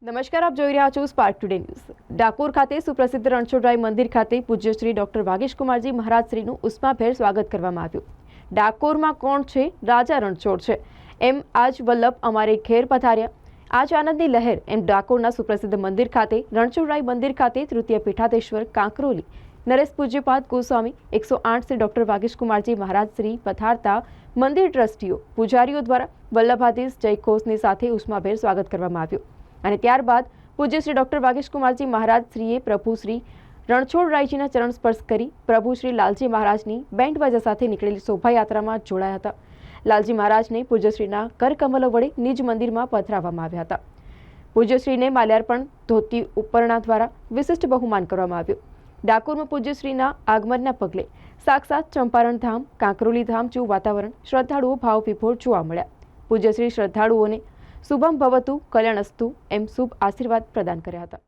નમસ્કાર, આપ જોઈ રહ્યા છો સ્પાર્ક ટુડે ન્યૂઝ। ડાકોર ખાતે સુપ્રસિદ્ધ રણછોડરાય મંદિર ખાતે પૂજ્ય શ્રી ડોક્ટર વાગીશકુમારજી મહારાજ શ્રીનું ઉષ્માભેર સ્વાગત કરવામાં આવ્યું। ડાકોરમાં કોણ છે રાજા રણછોડ છે એમ આજ વલ્લભ અમારે ઘેર પધાર્યા, આજ આનંદની લહેર એમ ડાકોરના સુપ્રસિદ્ધ મંદિર ખાતે રણછોડરાય મંદિર ખાતે તૃતીય પીઠાધીશ્વર કાંકરોલી નરેશ પૂજ્યપાદ ગોસ્વામી 108 શ્રી ડોક્ટર વાગીશકુમારજી મહારાજ શ્રી પધારતા મંદિર ટ્રસ્ટીઓ પૂજારીઓ દ્વારા વલ્લભાધીશ જયઘોષની સાથે ઉષ્માભેર સ્વાગત કરવામાં આવ્યું અને ત્યારબાદ પૂજ્ય શ્રી ડોક્ટર વાગીશકુમારજી મહારાજ શ્રીએ પ્રભુ શ્રી રણછોડરાયજીના ચરણ સ્પર્શ કરી પ્રભુ શ્રી લાલજી મહારાજની બેન્ડ બાજા સાથે નીકળેલી શોભાયાત્રામાં જોડાયા હતા। લાલજી મહારાજને પૂજ્યશ્રીના કરકમલો વડે નિજ મંદિરમાં પધરાવવામાં આવ્યા હતા। પૂજ્યશ્રીને માલ્યાર્પણ, ધોતી, ઉપરણા દ્વારા વિશિષ્ટ બહુમાન કરવામાં આવ્યું। ડાકોરમાં પૂજ્યશ્રીના આગમનના પગલે સાક્ષાત ચંપારણ ધામ, કાંકરોલી ધામ જેવું વાતાવરણ શ્રદ્ધાળુઓ ભાવવિભોર જોવા મળ્યા। પૂજ્યશ્રી શ્રદ્ધાળુઓને શુભમ ભવતુ, કલ્યાણસ્તુ એમ શુભ આશીર્વાદ પ્રદાન કર્યા હતા।